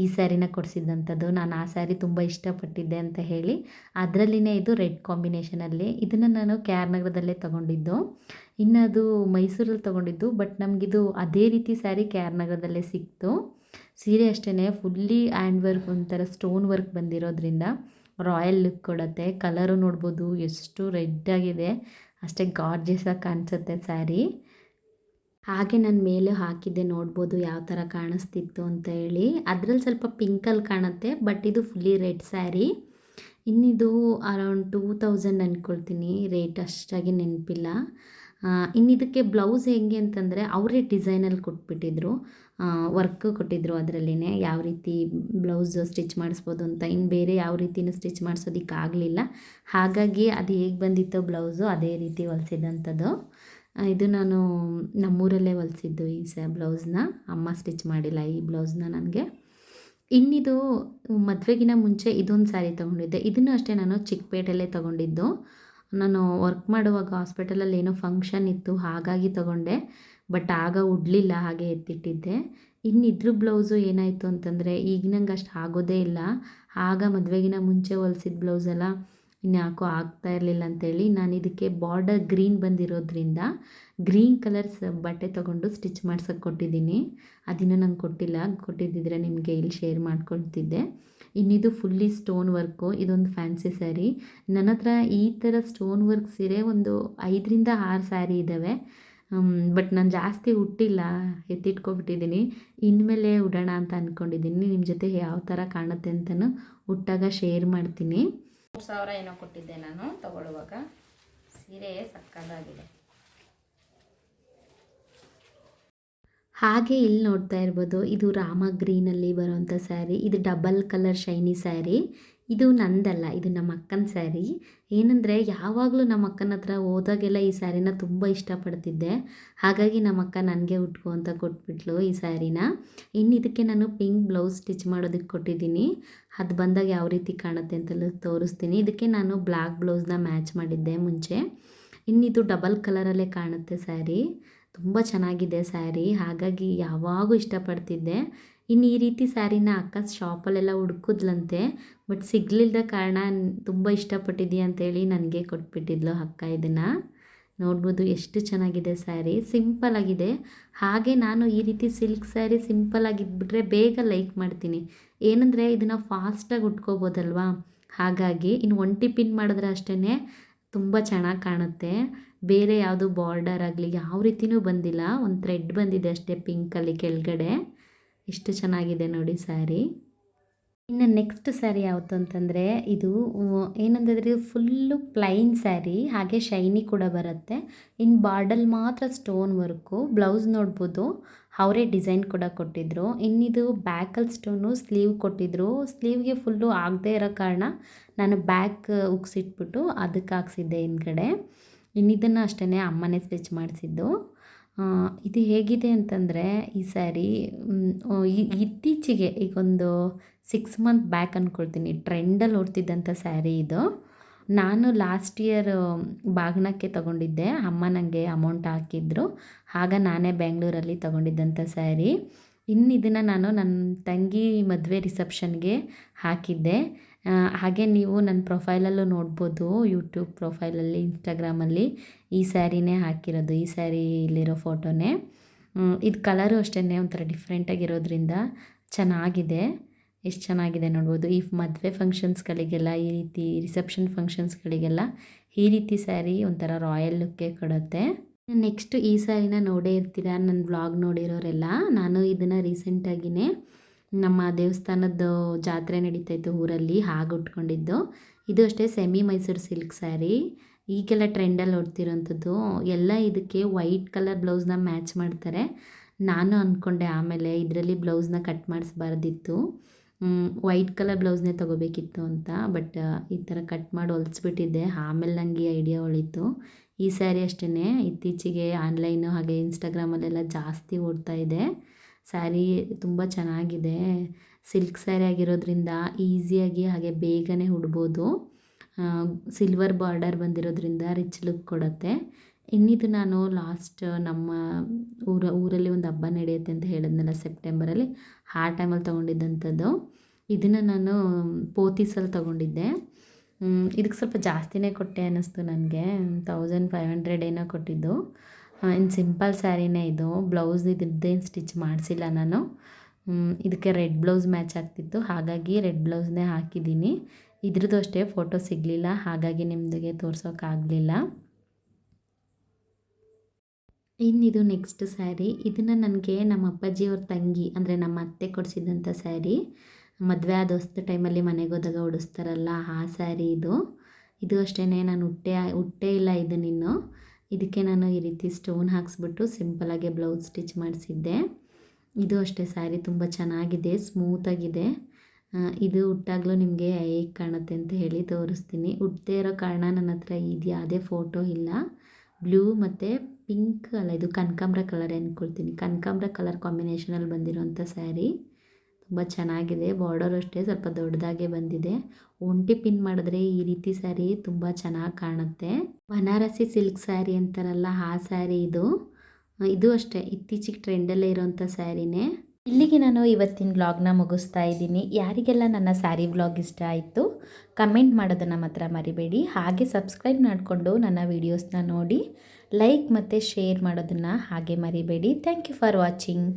ಈ ಸ್ಯಾರಿನ ಕೊಡಿಸಿದ್ದಂಥದ್ದು. ನಾನು ಆ ಸ್ಯಾರಿ ತುಂಬ ಇಷ್ಟಪಟ್ಟಿದ್ದೆ ಅಂತ ಹೇಳಿ ಅದರಲ್ಲಿನೇ ಇದು ರೆಡ್ ಕಾಂಬಿನೇಷನಲ್ಲಿ. ಇದನ್ನು ನಾನು ಕೆ ಆರ್ ನಗರದಲ್ಲೇ ತೊಗೊಂಡಿದ್ದು. ಇನ್ನು ಅದು ಮೈಸೂರಲ್ಲಿ ತೊಗೊಂಡಿದ್ದು. ಬಟ್ ನಮಗಿದು ಅದೇ ರೀತಿ ಸ್ಯಾರಿ ಕೆ ಆರ್ ನಗರದಲ್ಲೇ ಸಿಕ್ತು. ಸೀರೆ ಅಷ್ಟೇ ಫುಲ್ಲಿ ಹ್ಯಾಂಡ್ ವರ್ಕ್, ಒಂಥರ ಸ್ಟೋನ್ ವರ್ಕ್ ಬಂದಿರೋದ್ರಿಂದ ರಾಯಲ್ ಲುಕ್ ಕೊಡುತ್ತೆ. ಕಲರು ನೋಡ್ಬೋದು ಎಷ್ಟು ರೆಡ್ ಆಗಿದೆ, ಅಷ್ಟೇ ಗಾರ್ಜಿಯಸ್ ಆಗಿ ಕಾಣಿಸುತ್ತೆ ಸ್ಯಾರಿ. ಹಾಗೆ ನಾನು ಮೇಲೆ ಹಾಕಿದ್ದೆ, ನೋಡ್ಬೋದು ಯಾವ ಥರ ಕಾಣಿಸ್ತಿತ್ತು ಅಂತ ಹೇಳಿ. ಅದರಲ್ಲಿ ಸ್ವಲ್ಪ ಪಿಂಕಲ್ಲಿ ಕಾಣುತ್ತೆ, ಬಟ್ ಇದು ಫುಲ್ಲಿ ರೆಡ್ ಸ್ಯಾರಿ. ಇನ್ನಿದು ಅರೌಂಡ್ 2000 ಅಂದ್ಕೊಳ್ತೀನಿ, ರೇಟ್ ಅಷ್ಟಾಗಿ ನೆನಪಿಲ್ಲ. ಇನ್ನಿದಕ್ಕೆ ಬ್ಲೌಸ್ ಹೆಂಗೆ ಅಂತಂದರೆ ಅವರೇ ಡಿಸೈನಲ್ಲಿ ಕೊಟ್ಬಿಟ್ಟಿದ್ರು, ವರ್ಕ್ ಕೊಟ್ಟಿದ್ದರು ಅದರಲ್ಲಿನೇ ಯಾವ ರೀತಿ ಬ್ಲೌಸ್ ಸ್ಟಿಚ್ ಮಾಡಿಸ್ಬೋದು ಅಂತ. ಇನ್ನು ಬೇರೆ ಯಾವ ರೀತಿಯೂ ಸ್ಟಿಚ್ ಮಾಡಿಸೋದಕ್ಕಾಗಲಿಲ್ಲ. ಹಾಗಾಗಿ ಅದು ಹೇಗೆ ಬಂದಿತ್ತೋ ಬ್ಲೌಸು ಅದೇ ರೀತಿ ಹೊಲಿಸಿದಂಥದ್ದು. ಇದು ನಾನು ನಮ್ಮೂರಲ್ಲೇ ಹೊಲಿಸಿದ್ದು ಈ ಬ್ಲೌಸ್ನ. ಅಮ್ಮ ಸ್ಟಿಚ್ ಮಾಡಿಲ್ಲ ಈ ಬ್ಲೌಸ್ನ ನನಗೆ. ಇನ್ನಿದು ಮದುವೆಗಿನ ಮುಂಚೆ ಇದೊಂದು ಸ್ಯಾರಿ ತೊಗೊಂಡಿದ್ದೆ. ಇದನ್ನು ಅಷ್ಟೇ ನಾನು ಚಿಕ್ಕಪೇಟೆಯಲ್ಲೇ ತೊಗೊಂಡಿದ್ದು. ನಾನು ವರ್ಕ್ ಮಾಡುವಾಗ ಹಾಸ್ಪಿಟಲಲ್ಲಿ ಏನೋ ಫಂಕ್ಷನ್ ಇತ್ತು ಹಾಗಾಗಿ ತೊಗೊಂಡೆ. ಬಟ್ ಆಗ ಉಡಲಿಲ್ಲ, ಹಾಗೆ ಎತ್ತಿಟ್ಟಿದ್ದೆ. ಇನ್ನು ಇದ್ರ ಬ್ಲೌಸು ಏನಾಯಿತು ಅಂತಂದರೆ ಈಗ ನಂಗೆ ಅಷ್ಟು ಆಗೋದೇ ಇಲ್ಲ. ಆಗ ಮದುವೆಗಿನ ಮುಂಚೆ ಹೊಲ್ಸಿದ ಬ್ಲೌಸೆಲ್ಲ ಇನ್ಯಾಕೋ ಆಗ್ತಾ ಇರಲಿಲ್ಲ ಅಂತೇಳಿ ನಾನು ಇದಕ್ಕೆ ಬಾರ್ಡರ್ ಗ್ರೀನ್ ಬಂದಿರೋದ್ರಿಂದ ಗ್ರೀನ್ ಕಲರ್ಸ್ ಬಟ್ಟೆ ತೊಗೊಂಡು ಸ್ಟಿಚ್ ಮಾಡ್ಸೋಕ್ಕೆ ಕೊಟ್ಟಿದ್ದೀನಿ. ಅದಿನ್ನೂ ನಂಗೆ ಕೊಟ್ಟಿಲ್ಲ, ಕೊಟ್ಟಿದ್ದಿದ್ರೆ ನಿಮಗೆ ಇಲ್ಲಿ ಶೇರ್ ಮಾಡ್ಕೊಳ್ತಿದ್ದೆ. ಇನ್ನಿದು ಫುಲ್ಲಿ ಸ್ಟೋನ್ ವರ್ಕು. ಇದೊಂದು ಫ್ಯಾನ್ಸಿ ಸ್ಯಾರಿ. ನನ್ನ ಹತ್ರ ಈ ಥರ ಸ್ಟೋನ್ ವರ್ಕ್ ಸೀರೆ ಒಂದು 5ರಿಂದ 6 ಸ್ಯಾರಿ ಇದ್ದಾವೆ. ಬಟ್ ನಾನು ಜಾಸ್ತಿ ಉಟ್ಟಿಲ್ಲ, ಎತ್ತಿಟ್ಕೊಬಿಟ್ಟಿದ್ದೀನಿ. ಇನ್ಮೇಲೆ ಉಡೋಣ ಅಂತ ಅಂದ್ಕೊಂಡಿದ್ದೀನಿ. ನಿಮ್ಮ ಜೊತೆ ಯಾವ ಥರ ಕಾಣುತ್ತೆ ಅಂತಲೂ ಉಟ್ಟಾಗ ಶೇರ್ ಮಾಡ್ತೀನಿ. 3000 ಏನೋ ಕೊಟ್ಟಿದ್ದೆ ನಾನು ತಗೊಳ್ಳುವಾಗ. ಸೀರೆ ಸಕ್ಕತ್ತಾಗಿದೆ. ಹಾಗೆ ಇಲ್ಲಿ ನೋಡ್ತಾ ಇರ್ಬೋದು, ಇದು ರಾಮ ಗ್ರೀನಲ್ಲಿ ಬರೋವಂಥ ಸ್ಯಾರಿ. ಇದು ಡಬಲ್ ಕಲರ್ ಶೈನಿ ಸ್ಯಾರಿ. ಇದು ನಂದಲ್ಲ, ಇದು ನಮ್ಮ ಅಕ್ಕನ ಸ್ಯಾರಿ. ಏನಂದರೆ ಯಾವಾಗಲೂ ನಮ್ಮ ಅಕ್ಕನ ಹತ್ರ ಹೋದಾಗೆಲ್ಲ ಈ ಸ್ಯಾರಿನ ತುಂಬ ಇಷ್ಟಪಡ್ತಿದ್ದೆ. ಹಾಗಾಗಿ ನಮ್ಮ ಅಕ್ಕ ನನಗೆ ಉಟ್ಕೊ ಅಂತ ಕೊಟ್ಬಿಟ್ಲು ಈ ಸ್ಯಾರಿನ. ಇನ್ನು ಇದಕ್ಕೆ ನಾನು ಪಿಂಕ್ ಬ್ಲೌಸ್ ಸ್ಟಿಚ್ ಮಾಡೋದಕ್ಕೆ ಕೊಟ್ಟಿದ್ದೀನಿ. ಅದು ಬಂದಾಗ ಯಾವ ರೀತಿ ಕಾಣುತ್ತೆ ಅಂತೆಲ್ಲ ತೋರಿಸ್ತೀನಿ. ಇದಕ್ಕೆ ನಾನು ಬ್ಲ್ಯಾಕ್ ಬ್ಲೌಸ್ನ ಮ್ಯಾಚ್ ಮಾಡಿದ್ದೆ ಮುಂಚೆ. ಇನ್ನಿದು ಡಬಲ್ ಕಲರಲ್ಲೇ ಕಾಣುತ್ತೆ ಸ್ಯಾರಿ. ತುಂಬ ಚೆನ್ನಾಗಿದೆ ಸ್ಯಾರಿ, ಹಾಗಾಗಿ ಯಾವಾಗೂ ಇಷ್ಟಪಡ್ತಿದ್ದೆ. ಇನ್ನು ಈ ರೀತಿ ಸ್ಯಾರಿನ ಅಕ್ಕ ಶಾಪಲ್ಲೆಲ್ಲ ಹುಡುಕಿದ್ಲಂತೆ. ಬಟ್ ಸಿಗಲಿಲ್ಲದ ಕಾರಣ ತುಂಬ ಇಷ್ಟಪಟ್ಟಿದ್ದೀಯ ಅಂತೇಳಿ ನನಗೆ ಕೊಟ್ಬಿಟ್ಟಿದ್ಲು ಅಕ್ಕ. ಇದನ್ನು ನೋಡ್ಬೋದು ಎಷ್ಟು ಚೆನ್ನಾಗಿದೆ ಸ್ಯಾರಿ, ಸಿಂಪಲ್ಲಾಗಿದೆ. ಹಾಗೆ ನಾನು ಈ ರೀತಿ ಸಿಲ್ಕ್ ಸ್ಯಾರಿ ಸಿಂಪಲ್ಲಾಗಿದ್ಬಿಟ್ರೆ ಬೇಗ ಲೈಕ್ ಮಾಡ್ತೀನಿ. ಏನಂದರೆ ಇದನ್ನು ಫಾಸ್ಟಾಗಿ ಉಟ್ಕೋಬೋದಲ್ವಾ, ಹಾಗಾಗಿ. ಇನ್ನು ಒಂಟಿ ಪಿನ್ ಮಾಡಿದ್ರೆ ಅಷ್ಟೇ ತುಂಬ ಚೆನ್ನಾಗಿ ಕಾಣುತ್ತೆ. ಬೇರೆ ಯಾವುದು ಬಾರ್ಡರ್ ಆಗಲಿ ಯಾವ ರೀತಿಯೂ ಬಂದಿಲ್ಲ, ಒಂದು ಥ್ರೆಡ್ ಬಂದಿದೆ ಅಷ್ಟೇ ಪಿಂಕಲ್ಲಿ ಕೆಳಗಡೆ. ಎಷ್ಟು ಚೆನ್ನಾಗಿದೆ ನೋಡಿ ಸ್ಯಾರಿ. ಇನ್ನು ನೆಕ್ಸ್ಟ್ ಸ್ಯಾರಿ ಯಾವುದು ಅಂತಂದರೆ ಇದು ಏನಂತಂದರೆ ಇದು ಫುಲ್ಲು ಪ್ಲೈನ್ ಸ್ಯಾರಿ, ಹಾಗೆ ಶೈನಿ ಕೂಡ ಬರುತ್ತೆ. ಇನ್ನು ಬಾರ್ಡಲ್ ಮಾತ್ರ ಸ್ಟೋನ್ ವರ್ಕು. ಬ್ಲೌಸ್ ನೋಡ್ಬೋದು ಅವರೇ ಡಿಸೈನ್ ಕೂಡ ಕೊಟ್ಟಿದ್ದರು. ಇನ್ನಿದು ಬ್ಯಾಕಲ್ಲಿ ಸ್ಟೋನು ಸ್ಲೀವ್ ಕೊಟ್ಟಿದ್ದರು. ಸ್ಲೀವ್ಗೆ ಫುಲ್ಲು ಆಗದೇ ಇರೋ ಕಾರಣ ನಾನು ಬ್ಯಾಕ್ ಉಗ್ಸಿಟ್ಬಿಟ್ಟು ಅದಕ್ಕೆ ಹಾಕ್ಸಿದ್ದೆ ಹಿಂದ್ಗಡೆ. ಇನ್ನಿದನ್ನು ಅಷ್ಟೇ ಅಮ್ಮನೇ ಸ್ಟಿಚ್ ಮಾಡಿಸಿದ್ದು. ಇದು ಹೇಗಿದೆ ಅಂತಂದರೆ ಈ ಸ್ಯಾರಿ ಇತ್ತೀಚೆಗೆ ಈಗ ಒಂದು 6 ಮಂತ್ ಬ್ಯಾಕ್ ಅಂದ್ಕೊಳ್ತೀನಿ ಟ್ರೆಂಡಲ್ಲಿ ಓಡ್ತಿದ್ದಂಥ ಸ್ಯಾರಿ ಇದು. ನಾನು ಲಾಸ್ಟ್ ಇಯರ್ ಬಾಗ್ನಕ್ಕೆ ತೊಗೊಂಡಿದ್ದೆ. ಅಮ್ಮ ನನಗೆ ಅಮೌಂಟ್ ಹಾಕಿದ್ರು. ಆಗ ನಾನೇ ಬೆಂಗಳೂರಲ್ಲಿ ತೊಗೊಂಡಿದ್ದಂಥ ಸ್ಯಾರಿ. ಇನ್ನು ಇದನ್ನು ನಾನು ನನ್ನ ತಂಗಿ ಮದುವೆ ರಿಸೆಪ್ಷನ್ಗೆ ಹಾಕಿದ್ದೆ. ಹಾಗೆ ನೀವು ನನ್ನ ಪ್ರೊಫೈಲಲ್ಲೂ ನೋಡ್ಬೋದು, ಯೂಟ್ಯೂಬ್ ಪ್ರೊಫೈಲಲ್ಲಿ, ಇನ್ಸ್ಟಾಗ್ರಾಮಲ್ಲಿ ಈ ಸ್ಯಾರಿನೇ ಹಾಕಿರೋದು, ಈ ಸ್ಯಾರಿಲಿರೋ ಫೋಟೋನೇ. ಇದು ಕಲರು ಅಷ್ಟೇ ಒಂಥರ ಡಿಫ್ರೆಂಟಾಗಿರೋದ್ರಿಂದ ಚೆನ್ನಾಗಿದೆ. ಎಷ್ಟು ಚೆನ್ನಾಗಿದೆ ನೋಡ್ಬೋದು. ಈ ಮದುವೆ ಫಂಕ್ಷನ್ಸ್ಗಳಿಗೆಲ್ಲ, ಈ ರೀತಿ ರಿಸೆಪ್ಷನ್ ಫಂಕ್ಷನ್ಸ್ಗಳಿಗೆಲ್ಲ ಈ ರೀತಿ ಸ್ಯಾರಿ ಒಂಥರ ರಾಯಲ್ ಲುಕ್ಕೇ ಕೊಡುತ್ತೆ. ನೆಕ್ಸ್ಟು ಈ ಸ್ಯಾರಿನ ನೋಡೇ ಇರ್ತೀರ ನನ್ನ ವ್ಲಾಗ್ ನೋಡಿರೋರೆಲ್ಲ. ನಾನು ಇದನ್ನು ರೀಸೆಂಟಾಗಿಯೇ ನಮ್ಮ ದೇವಸ್ಥಾನದ ಜಾತ್ರೆ ನಡೀತಾಯಿತ್ತು ಊರಲ್ಲಿ, ಹಾಗೆ ಉಟ್ಕೊಂಡಿದ್ದು. ಇದು ಅಷ್ಟೇ ಸೆಮಿ ಮೈಸೂರು ಸಿಲ್ಕ್ ಸ್ಯಾರಿ. ಈಗೆಲ್ಲ ಟ್ರೆಂಡಲ್ಲಿ ಓಡ್ತಿರೋಂಥದ್ದು. ಎಲ್ಲ ಇದಕ್ಕೆ ವೈಟ್ ಕಲರ್ ಬ್ಲೌಸ್ನ ಮ್ಯಾಚ್ ಮಾಡ್ತಾರೆ. ನಾನು ಅಂದ್ಕೊಂಡೆ ಆಮೇಲೆ ಇದರಲ್ಲಿ ಬ್ಲೌಸ್ನ ಕಟ್ ಮಾಡಿಸ್ಬಾರ್ದಿತ್ತು, ವೈಟ್ ಕಲರ್ ಬ್ಲೌಸ್ನೇ ತೊಗೋಬೇಕಿತ್ತು ಅಂತ. ಬಟ್ ಈ ಥರ ಕಟ್ ಮಾಡಿ ಹೊಲಿಸ್ಬಿಟ್ಟಿದ್ದೆ. ಆಮೇಲೆ ನನಗೆ ಐಡಿಯಾ ಹೊಳಿತು. ಈ ಸ್ಯಾರಿ ಅಷ್ಟೇ ಇತ್ತೀಚೆಗೆ ಆನ್ಲೈನು ಹಾಗೆ ಇನ್ಸ್ಟಾಗ್ರಾಮಲ್ಲೆಲ್ಲ ಜಾಸ್ತಿ ಓಡ್ತಾ ಇದೆ. ಸ್ಯಾರಿ ತುಂಬ ಚೆನ್ನಾಗಿದೆ. ಸಿಲ್ಕ್ ಸ್ಯಾರಿ ಆಗಿರೋದ್ರಿಂದ ಈಸಿಯಾಗಿ ಹಾಗೆ ಬೇಗನೆ ಉಡ್ಬೋದು. ಸಿಲ್ವರ್ ಬಾರ್ಡರ್ ಬಂದಿರೋದ್ರಿಂದ ರಿಚ್ ಲುಕ್ ಕೊಡುತ್ತೆ. ಇನ್ನಿದು ನಾನು ಲಾಸ್ಟ್ ನಮ್ಮ ಊರಲ್ಲಿ ಒಂದು ಹಬ್ಬ ನಡೆಯುತ್ತೆ ಅಂತ ಹೇಳಿದ್ನಲ್ಲ ಸೆಪ್ಟೆಂಬರಲ್ಲಿ, ಆ ಟೈಮಲ್ಲಿ ತೊಗೊಂಡಿದ್ದಂಥದ್ದು. ಇದನ್ನು ನಾನು ಪೋತೀಸಲ್ಲಿ ತೊಗೊಂಡಿದ್ದೆ. ಇದಕ್ಕೆ ಸ್ವಲ್ಪ ಜಾಸ್ತಿನೇ ಕೊಟ್ಟೆ ಅನ್ನಿಸ್ತು ನನಗೆ. 1500 ಏನೋ ಕೊಟ್ಟಿದ್ದು. ಇನ್ನು ಸಿಂಪಲ್ ಸ್ಯಾರಿನೇ ಇದು. ಬ್ಲೌಸ್ ಇದ್ರದ್ದೇನು ಸ್ಟಿಚ್ ಮಾಡಿಸಿಲ್ಲ ನಾನು. ಇದಕ್ಕೆ ರೆಡ್ ಬ್ಲೌಸ್ ಮ್ಯಾಚ್ ಆಗ್ತಿತ್ತು, ಹಾಗಾಗಿ ರೆಡ್ ಬ್ಲೌಸ್ನೇ ಹಾಕಿದ್ದೀನಿ. ಇದ್ರದ್ದು ಅಷ್ಟೇ ಫೋಟೋ ಸಿಗಲಿಲ್ಲ, ಹಾಗಾಗಿ ನಿಮ್ಮದಿಗೆ ತೋರ್ಸೋಕ್ಕಾಗಲಿಲ್ಲ. ಇನ್ನಿದು ನೆಕ್ಸ್ಟ್ ಸ್ಯಾರಿ. ಇದನ್ನು ನನಗೆ ನಮ್ಮ ಅಪ್ಪಾಜಿಯವ್ರ ತಂಗಿ ಅಂದರೆ ನಮ್ಮ ಅತ್ತೆ ಕೊಡಿಸಿದಂಥ ಸ್ಯಾರಿ. ಮದುವೆ ಆದ ಹೊಸ್ತು ಟೈಮಲ್ಲಿ ಮನೆಗೆ ಹೋದಾಗ ಉಡಿಸ್ತಾರಲ್ಲ ಆ ಸ್ಯಾರಿ ಇದು. ಇದು ಅಷ್ಟೇ ನಾನು ಉಟ್ಟೇ ಇಲ್ಲ ಇದನ್ನಿನ್ನು. ಇದಕ್ಕೆ ನಾನು ಈ ರೀತಿ ಸ್ಟೋನ್ ಹಾಕ್ಸ್ಬಿಟ್ಟು ಸಿಂಪಲಾಗಿ ಬ್ಲೌಸ್ ಸ್ಟಿಚ್ ಮಾಡಿಸಿದ್ದೆ. ಇದು ಅಷ್ಟೇ ಸ್ಯಾರಿ ತುಂಬ ಚೆನ್ನಾಗಿದೆ, ಸ್ಮೂತಾಗಿದೆ. ಇದು ಉಟ್ಟಾಗಲೂ ನಿಮಗೆ ಹೇಗೆ ಕಾಣುತ್ತೆ ಅಂತ ಹೇಳಿ ತೋರಿಸ್ತೀನಿ. ಉಟ್ಟದೇ ಇರೋ ಕಾರಣ ನನ್ನ ಹತ್ರ ಇದು ಯಾವುದೇ ಫೋಟೋ ಇಲ್ಲ. ಬ್ಲೂ ಮತ್ತು ಪಿಂಕ್ ಅಲ್ಲ, ಇದು ಕನಕಾಂಬ್ರ ಕಲರ್ ಅಂದ್ಕೊಳ್ತೀನಿ. ಕನಕಾಂಬ್ರ ಕಲರ್ ಕಾಂಬಿನೇಷನಲ್ಲಿ ಬಂದಿರೋಂಥ ಸ್ಯಾರಿ ತುಂಬ ಚೆನ್ನಾಗಿದೆ. ಬಾರ್ಡರ್ ಅಷ್ಟೇ ಸ್ವಲ್ಪ ದೊಡ್ಡದಾಗೆ ಬಂದಿದೆ. ಒಂಟಿ ಪಿನ್ ಮಾಡಿದ್ರೆ ಈ ರೀತಿ ಸ್ಯಾರಿ ತುಂಬ ಚೆನ್ನಾಗಿ ಕಾಣುತ್ತೆ. ಬನಾರಸಿ ಸಿಲ್ಕ್ ಸ್ಯಾರಿ ಅಂತಾರಲ್ಲ ಆ ಸ್ಯಾರಿ ಇದು. ಇದು ಅಷ್ಟೇ ಇತ್ತೀಚೆಗೆ ಟ್ರೆಂಡಲ್ಲೇ ಇರೋಂಥ ಸ್ಯಾರಿನೇ. ಇಲ್ಲಿಗೆ ನಾನು ಇವತ್ತಿನ ವ್ಲಾಗ್ನ ಮುಗಿಸ್ತಾ ಇದ್ದೀನಿ. ಯಾರಿಗೆಲ್ಲ ನನ್ನ ಸ್ಯಾರಿ ವ್ಲಾಗ್ ಇಷ್ಟ ಆಯಿತು ಕಮೆಂಟ್ ಮಾಡೋದನ್ನು ಮಾತ್ರ ಮರಿಬೇಡಿ. ಹಾಗೆ ಸಬ್ಸ್ಕ್ರೈಬ್ ಮಾಡಿಕೊಂಡು ನನ್ನ ವೀಡಿಯೋಸ್ನ ನೋಡಿ, ಲೈಕ್ ಮತ್ತು ಶೇರ್ ಮಾಡೋದನ್ನು ಹಾಗೆ ಮರಿಬೇಡಿ. Thank you for watching.